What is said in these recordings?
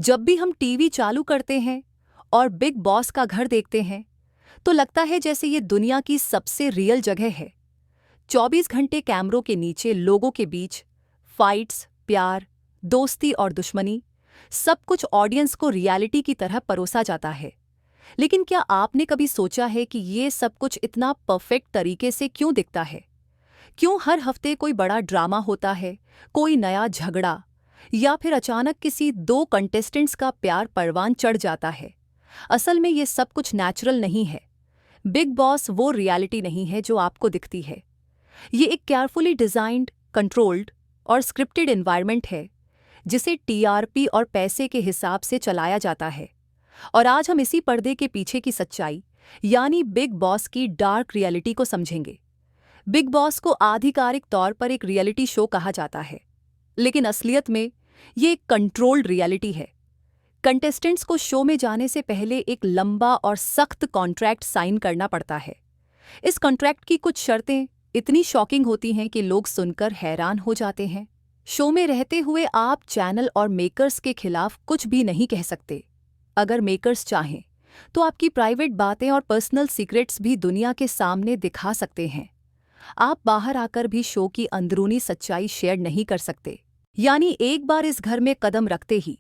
जब भी हम टीवी चालू करते हैं और बिग बॉस का घर देखते हैं तो लगता है जैसे ये दुनिया की सबसे रियल जगह है। 24 घंटे कैमरों के नीचे लोगों के बीच फाइट्स, प्यार, दोस्ती और दुश्मनी, सब कुछ ऑडियंस को रियलिटी की तरह परोसा जाता है। लेकिन क्या आपने कभी सोचा है कि ये सब कुछ इतना परफेक्ट तरीके से क्यों दिखता है? क्यों हर हफ्ते कोई बड़ा ड्रामा होता है, कोई नया झगड़ा, या फिर अचानक किसी दो कंटेस्टेंट्स का प्यार परवान चढ़ जाता है? असल में ये सब कुछ नेचुरल नहीं है। बिग बॉस वो रियलिटी नहीं है जो आपको दिखती है। ये एक केयरफुली डिजाइन्ड, कंट्रोल्ड और स्क्रिप्टेड एनवायरनमेंट है जिसे टीआरपी और पैसे के हिसाब से चलाया जाता है। और आज हम इसी पर्दे के पीछे की सच्चाई, यानी बिग बॉस की डार्क रियलिटी को समझेंगे। बिग बॉस को आधिकारिक तौर पर एक रियलिटी शो कहा जाता है, लेकिन असलियत में ये एक कंट्रोल्ड रियलिटी है। कंटेस्टेंट्स को शो में जाने से पहले एक लंबा और सख्त कॉन्ट्रैक्ट साइन करना पड़ता है। इस कॉन्ट्रैक्ट की कुछ शर्तें इतनी शॉकिंग होती हैं कि लोग सुनकर हैरान हो जाते हैं। शो में रहते हुए आप चैनल और मेकर्स के खिलाफ कुछ भी नहीं कह सकते। अगर मेकर्स चाहें तो आपकी प्राइवेट बातें और पर्सनल सीक्रेट्स भी दुनिया के सामने दिखा सकते हैं। आप बाहर आकर भी शो की अंदरूनी सच्चाई शेयर नहीं कर सकते। यानी एक बार इस घर में कदम रखते ही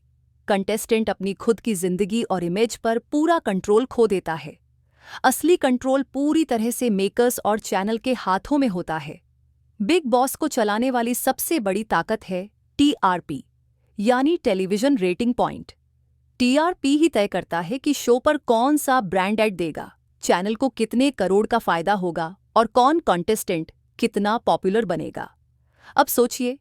कंटेस्टेंट अपनी खुद की जिंदगी और इमेज पर पूरा कंट्रोल खो देता है। असली कंट्रोल पूरी तरह से मेकर्स और चैनल के हाथों में होता है। बिग बॉस को चलाने वाली सबसे बड़ी ताकत है टीआरपी, यानी टेलीविजन रेटिंग पॉइंट। टीआरपी ही तय करता है कि शो पर कौन सा ब्रांड ऐड देगा, चैनल को कितने करोड़ का फायदा होगा और कौन कंटेस्टेंट कितना पॉपुलर बनेगा। अब सोचिए,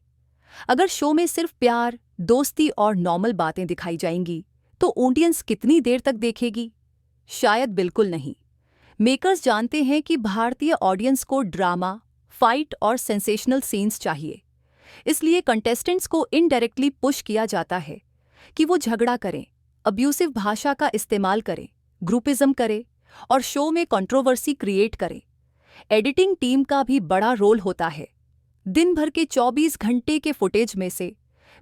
अगर शो में सिर्फ प्यार, दोस्ती और नॉर्मल बातें दिखाई जाएंगी तो ऑडियंस कितनी देर तक देखेगी? शायद बिल्कुल नहीं। मेकर्स जानते हैं कि भारतीय ऑडियंस को ड्रामा, फाइट और सेंसेशनल सीन्स चाहिए। इसलिए कंटेस्टेंट्स को इनडायरेक्टली पुश किया जाता है कि वो झगड़ा करें, अब्यूसिव भाषा का इस्तेमाल करें, ग्रुपिज्म करें और शो में कंट्रोवर्सी क्रिएट करें। एडिटिंग टीम का भी बड़ा रोल होता है। दिन भर के 24 घंटे के फुटेज में से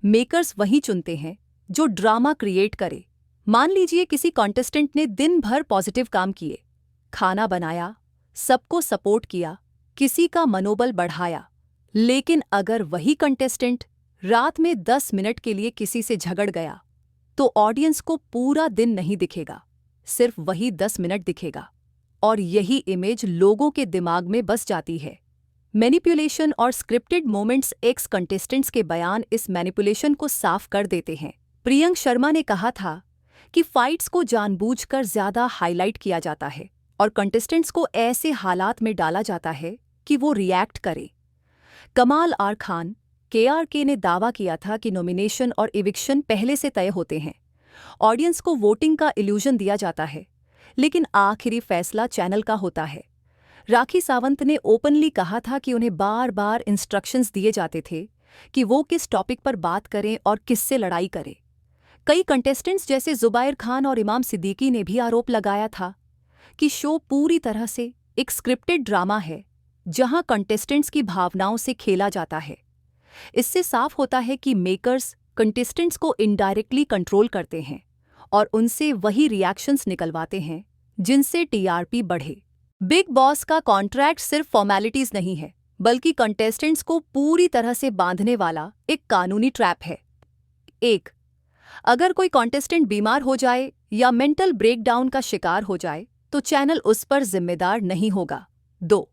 मेकर्स वही चुनते हैं जो ड्रामा क्रिएट करे। मान लीजिए किसी कॉन्टेस्टेंट ने दिन भर पॉजिटिव काम किए, खाना बनाया, सबको सपोर्ट किया, किसी का मनोबल बढ़ाया। लेकिन अगर वही कंटेस्टेंट रात में 10 मिनट के लिए किसी से झगड़ गया तो ऑडियंस को पूरा दिन नहीं दिखेगा, सिर्फ वही 10 मिनट दिखेगा। और यही इमेज लोगों के दिमाग में बस जाती है। मैनिपुलेशन और स्क्रिप्टेड मोमेंट्स एक्स कंटेस्टेंट्स के बयान इस मैनिपुलेशन को साफ कर देते हैं। प्रियंक शर्मा ने कहा था कि फाइट्स को जानबूझकर ज्यादा हाईलाइट किया जाता है और कंटेस्टेंट्स को ऐसे हालात में डाला जाता है कि वो रिएक्ट करे। कमाल आर खान, केआरके ने दावा किया था कि नॉमिनेशन और इविक्शन पहले से तय होते हैं। ऑडियंस को वोटिंग का इल्यूजन दिया जाता है, लेकिन आखिरी फैसला चैनल का होता है। राखी सावंत ने ओपनली कहा था कि उन्हें बार बार इंस्ट्रक्शंस दिए जाते थे कि वो किस टॉपिक पर बात करें और किससे लड़ाई करें। कई कंटेस्टेंट्स जैसे जुबैर खान और इमाम सिद्दीकी ने भी आरोप लगाया था कि शो पूरी तरह से एक स्क्रिप्टेड ड्रामा है जहां कंटेस्टेंट्स की भावनाओं से खेला जाता है। इससे साफ होता है कि मेकर्स कंटेस्टेंट्स को इनडायरेक्टली कंट्रोल करते हैं और उनसे वही रिएक्शंस निकलवाते हैं जिनसे टीआरपी बढ़े। बिग बॉस का कॉन्ट्रैक्ट सिर्फ फॉर्मेलिटीज नहीं है, बल्कि कंटेस्टेंट्स को पूरी तरह से बांधने वाला एक कानूनी ट्रैप है। 1. अगर कोई कंटेस्टेंट बीमार हो जाए या मेंटल ब्रेकडाउन का शिकार हो जाए तो चैनल उस पर जिम्मेदार नहीं होगा। 2.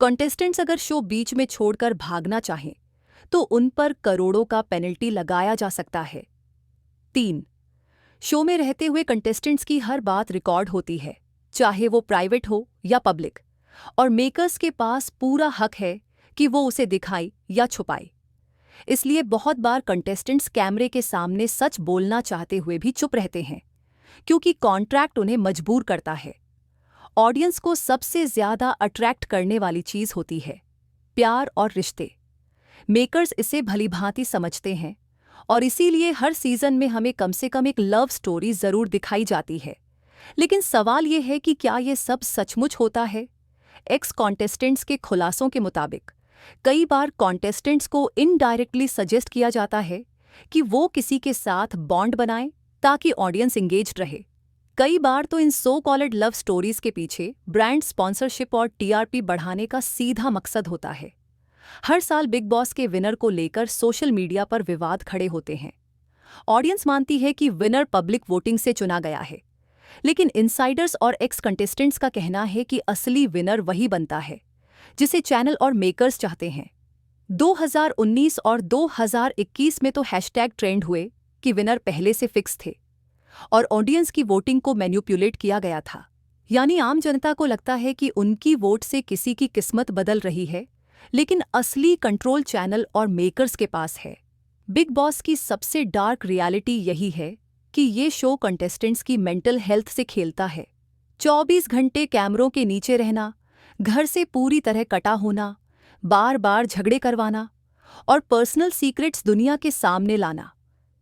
कंटेस्टेंट्स अगर शो बीच में छोड़कर भागना चाहें तो उन पर करोड़ों का पेनल्टी लगाया जा सकता है। 3. शो में रहते हुए कंटेस्टेंट्स की हर बात रिकॉर्ड होती है, चाहे वो प्राइवेट हो या पब्लिक, और मेकर्स के पास पूरा हक है कि वो उसे दिखाए या छुपाए। इसलिए बहुत बार कंटेस्टेंट्स कैमरे के सामने सच बोलना चाहते हुए भी चुप रहते हैं, क्योंकि कॉन्ट्रैक्ट उन्हें मजबूर करता है। ऑडियंस को सबसे ज्यादा अट्रैक्ट करने वाली चीज होती है प्यार और रिश्ते। मेकर्स इसे भलीभांति समझते हैं और इसीलिए हर सीजन में हमें कम से कम एक लव स्टोरी जरूर दिखाई जाती है। लेकिन सवाल ये है कि क्या ये सब सचमुच होता है? एक्स कॉन्टेस्टेंट्स के खुलासों के मुताबिक कई बार कॉन्टेस्टेंट्स को इनडायरेक्टली सजेस्ट किया जाता है कि वो किसी के साथ बॉन्ड बनाएं ताकि ऑडियंस इंगेज्ड रहे। कई बार तो इन सो कॉल्ड लव स्टोरीज के पीछे ब्रांड स्पॉन्सरशिप और टीआरपी बढ़ाने का सीधा मकसद होता है। हर साल बिग बॉस के विनर को लेकर सोशल मीडिया पर विवाद खड़े होते हैं। ऑडियंस मानती है कि विनर पब्लिक वोटिंग से चुना गया है, लेकिन इनसाइडर्स और एक्स कंटेस्टेंट्स का कहना है कि असली विनर वही बनता है जिसे चैनल और मेकर्स चाहते हैं। 2019 और 2021 में तो हैशटैग ट्रेंड हुए कि विनर पहले से फिक्स थे और ऑडियंस की वोटिंग को मैनिपुलेट किया गया था। यानी आम जनता को लगता है कि उनकी वोट से किसी की किस्मत बदल रही है, लेकिन असली कंट्रोल चैनल और मेकर्स के पास है। बिग बॉस की सबसे डार्क रियलिटी यही है कि ये शो कंटेस्टेंट्स की मेंटल हेल्थ से खेलता है। 24 घंटे कैमरों के नीचे रहना, घर से पूरी तरह कटा होना, बार बार झगड़े करवाना और पर्सनल सीक्रेट्स दुनिया के सामने लाना,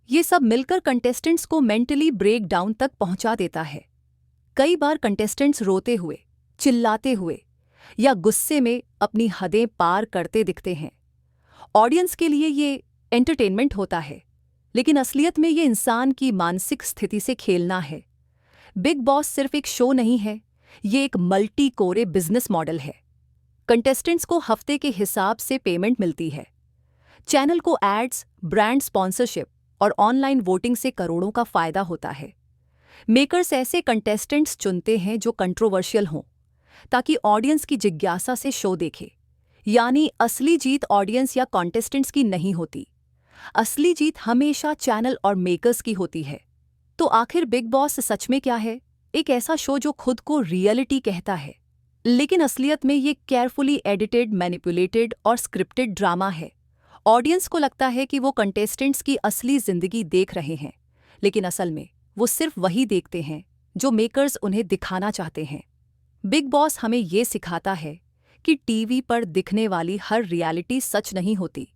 ये सब मिलकर कंटेस्टेंट्स को मेंटली ब्रेक डाउन तक पहुंचा देता है। कई बार कंटेस्टेंट्स रोते हुए, चिल्लाते हुए या गुस्से में अपनी हदें पार करते दिखते हैं। ऑडियंस के लिए ये एंटरटेनमेंट होता है, लेकिन असलियत में ये इंसान की मानसिक स्थिति से खेलना है। बिग बॉस सिर्फ एक शो नहीं है, ये एक मल्टी कोरे बिजनेस मॉडल है। कंटेस्टेंट्स को हफ्ते के हिसाब से पेमेंट मिलती है। चैनल को एड्स, ब्रांड स्पॉन्सरशिप और ऑनलाइन वोटिंग से करोड़ों का फायदा होता है। मेकर्स ऐसे कंटेस्टेंट्स चुनते हैं जो कंट्रोवर्शियल हों, ताकि ऑडियंस की जिज्ञासा से शो देखे। यानी असली जीत ऑडियंस या कॉन्टेस्टेंट्स की नहीं होती, असली जीत हमेशा चैनल और मेकर्स की होती है। तो आखिर बिग बॉस सच में क्या है? एक ऐसा शो जो खुद को रियलिटी कहता है, लेकिन असलियत में ये केयरफुली एडिटेड, मैनिपुलेटेड और स्क्रिप्टेड ड्रामा है। ऑडियंस को लगता है कि वो कंटेस्टेंट्स की असली जिंदगी देख रहे हैं, लेकिन असल में वो सिर्फ वही देखते हैं जो मेकर्स उन्हें दिखाना चाहते हैं। बिग बॉस हमें ये सिखाता है कि टीवी पर दिखने वाली हर रियलिटी सच नहीं होती।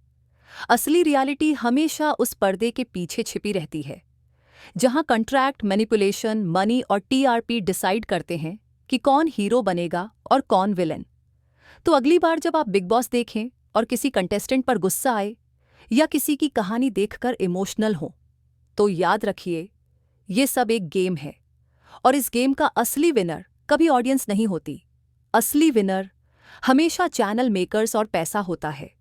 असली रियलिटी हमेशा उस पर्दे के पीछे छिपी रहती है, जहां कॉन्ट्रैक्ट, मैनिपुलेशन, मनी और टीआरपी डिसाइड करते हैं कि कौन हीरो बनेगा और कौन विलेन। तो अगली बार जब आप बिग बॉस देखें और किसी कंटेस्टेंट पर गुस्सा आए या किसी की कहानी देखकर इमोशनल हो, तो याद रखिए, ये सब एक गेम है और इस गेम का असली विनर कभी ऑडियंस नहीं होती। असली विनर हमेशा चैनल मेकर्स और पैसा होता है।